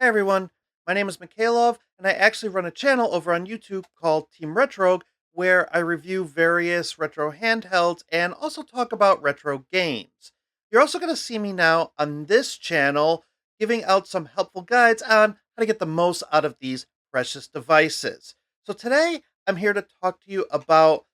Hey everyone, my name is Mikhailov, and I actually run a channel over on YouTube called Team Retroarch, where I review various retro handhelds and also talk about retro games. You're also going to see me now on this channel giving out some helpful guides on how to get the most out of these precious devices. So today, I'm here to talk to you about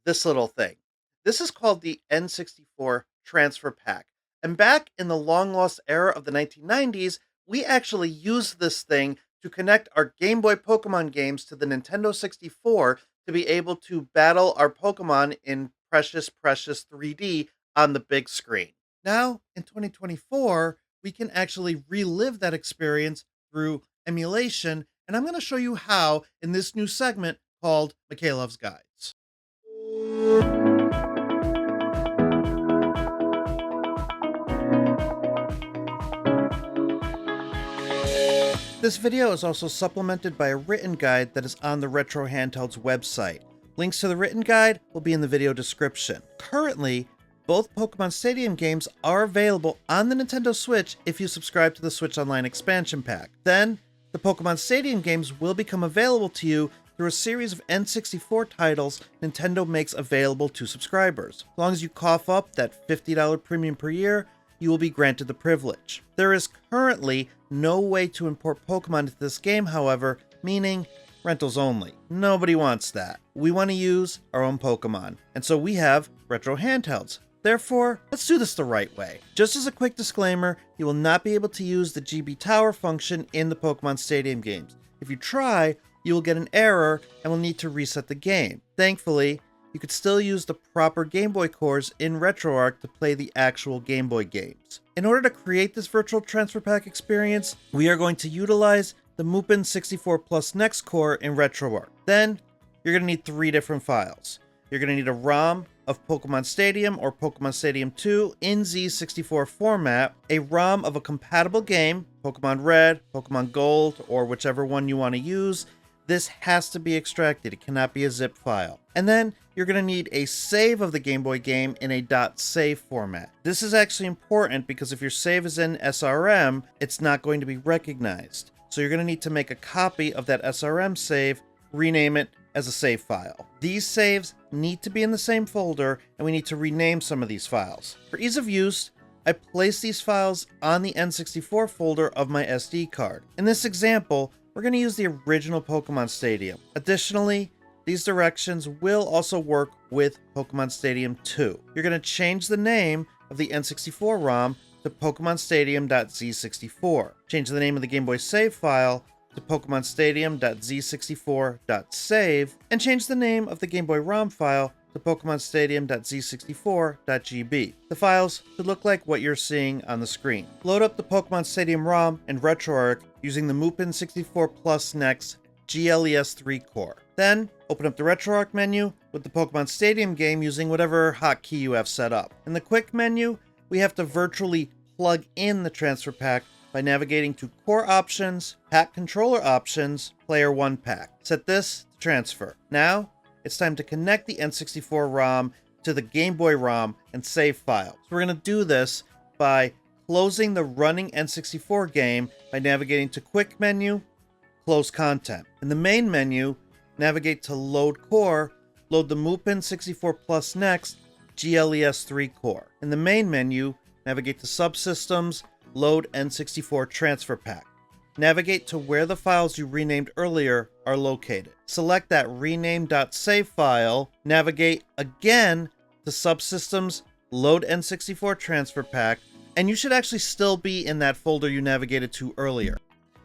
this little thing. This is called the N64 Transfer Pack. And back in the long lost era of the 1990s, we actually used this thing to connect our Game Boy Pokemon games to the Nintendo 64 to be able to battle our Pokemon in precious 3D on the big screen. Now, in 2024, we can actually relive that experience through emulation, and I'm going to show you how in this new segment called Mikhailov's Guides. This video is also supplemented by a written guide that is on the Retro Handhelds website. Links to the written guide will be in the video description. Currently, both Pokemon Stadium games are available on the Nintendo Switch if you subscribe to the Switch Online expansion pack. Then, the Pokemon Stadium games will become available to you through a series of N64 titles Nintendo makes available to subscribers. As long as you cough up that $50 premium per year, you will be granted the privilege. There is currently no way to import Pokemon into this game, however, meaning rentals only. Nobody wants that. We want to use our own Pokemon, and so we have retro handhelds. Therefore, let's do this the right way. Just as a quick disclaimer, you will not be able to use the GB Tower function in the Pokemon Stadium games. If you try, you will get an error and will need to reset the game. Thankfully, you could still use the proper Game Boy cores in Retroarch to play the actual Game Boy games. In order to create this virtual transfer pack experience, we are going to utilize the N64 Plus Next core in Retroarch. Then, you're going to need 3 different files. You're going to need a ROM of Pokemon Stadium or Pokemon Stadium 2 in Z64 format, a ROM of a compatible game, Pokemon Red, Pokemon Gold, or whichever one you want to use. This has to be extracted. It cannot be a zip file. And then you're going to need a save of the Game Boy game in a .save format. This is actually important because if your save is in SRM, it's not going to be recognized. So you're going to need to make a copy of that SRM save, rename it as a save file. These saves need to be in the same folder, and we need to rename some of these files. For ease of use, I place these files on the N64 folder of my SD card. In this example, we're going to use the original Pokemon Stadium. Additionally, these directions will also work with Pokemon Stadium 2. You're going to change the name of the N64 ROM to Pokemon Stadium.z64. Change the name of the Game Boy save file to Pokemon Stadium.z64.save, and change the name of the Game Boy ROM file to Pokemon Stadium.z64.gb. The files should look like what you're seeing on the screen. Load up the Pokemon Stadium ROM in Retroarch using the N64 Plus Next GLES3 core. Then, open up the Retroarch menu with the Pokemon Stadium game using whatever hotkey you have set up. In the quick menu, we have to virtually plug in the transfer pack by navigating to Core Options, Pack Controller Options, Player 1 Pack. Set this to transfer. Now, it's time to connect the N64 ROM to the Game Boy ROM and save files. So we're going to do this by closing the running N64 game by navigating to Quick Menu, Close Content. In the main menu, navigate to Load Core, load the N64 Plus Next GLES3 core. In the main menu, navigate to Subsystems, load N64 Transfer Pack. Navigate to where the files you renamed earlier are located. Select that rename.save file, navigate again to Subsystems, load N64 Transfer Pack, and you should actually still be in that folder you navigated to earlier.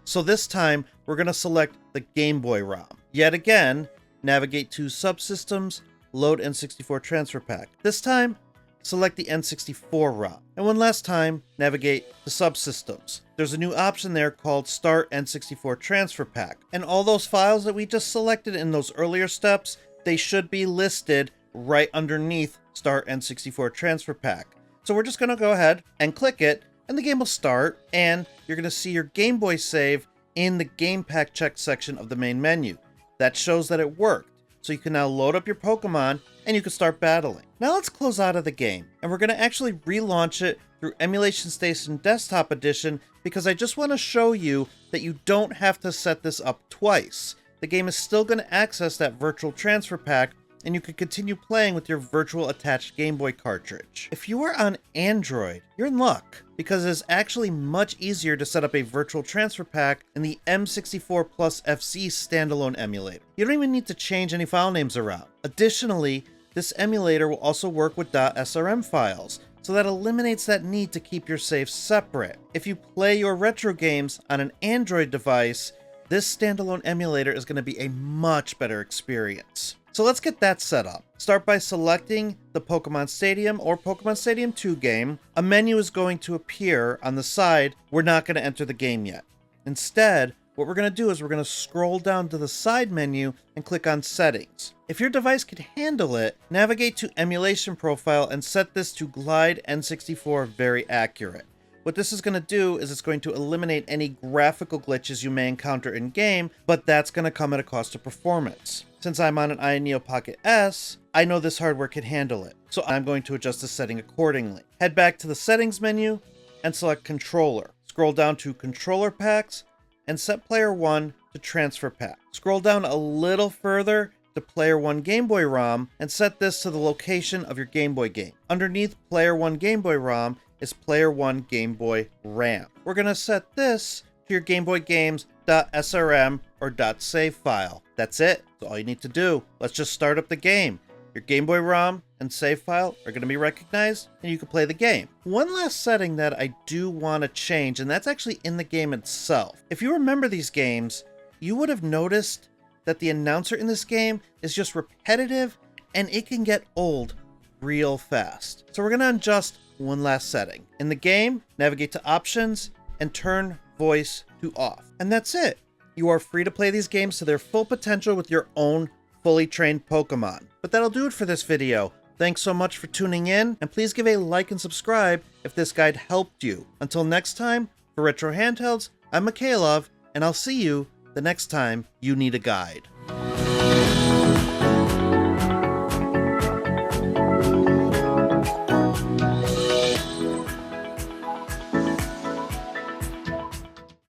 So this time, we're going to select the Game Boy ROM. Yet again, navigate to Subsystems, load N64 Transfer Pack. This time, select the N64 ROM. And one last time, navigate to Subsystems. There's a new option there called Start N64 Transfer Pack. And all those files that we just selected in those earlier steps, they should be listed right underneath Start N64 Transfer Pack. So we're just going to go ahead and click it, and the game will start, and you're going to see your Game Boy save in the Game Pack Check section of the main menu. That shows that it worked. so you can now load up your Pokemon and you can start battling. Now let's close out of the game, and we're going to actually relaunch it through Emulation Station Desktop Edition because I just want to show you that you don't have to set this up twice. The game is still going to access that virtual transfer pack, and you can continue playing with your virtual attached Game Boy cartridge. If you are on Android, you're in luck, because it is actually much easier to set up a virtual transfer pack in the M64 Plus FZ standalone emulator. You don't even need to change any file names around. Additionally, this emulator will also work with .srm files, so that eliminates that need to keep your saves separate. If you play your retro games on an Android device, this standalone emulator is going to be a much better experience. So let's get that set up. Start by selecting the Pokemon Stadium or Pokemon Stadium 2 game. A menu is going to appear on the side. We're not going to enter the game yet. Instead, what we're going to do is we're going to scroll down to the side menu and click on Settings. If your device can handle it, navigate to Emulation Profile and set this to Glide N64 Very Accurate. What this is going to do is it's going to eliminate any graphical glitches you may encounter in game, but that's going to come at a cost of performance. Since I'm on an iNeo Pocket S, I know this hardware can handle it, so I'm going to adjust the setting accordingly. Head back to the Settings menu and select Controller. Scroll down to Controller Packs and set Player 1 to Transfer Pack. Scroll down a little further to Player 1 Game Boy ROM and set this to the location of your Game Boy game. Underneath Player 1 Game Boy ROM is Player 1 Game Boy RAM. We're going to set this to your Game Boy Games .srm or .save file. That's it. That's all you need to do. Let's just start up the game. Your Game Boy ROM and save file are going to be recognized, and you can play the game. One last setting that I do want to change, and that's actually in the game itself. If you remember these games, you would have noticed that the announcer in this game is just repetitive, and it can get old real fast. So we're going to adjust one last setting. In the game, navigate to Options and turn Voice to Off. And that's it. You are free to play these games to their full potential with your own fully trained Pokemon. But that'll do it for this video. Thanks so much for tuning in, and please give a like and subscribe if this guide helped you. Until next time, for Retro Handhelds, I'm Mikhailov, and I'll see you the next time you need a guide.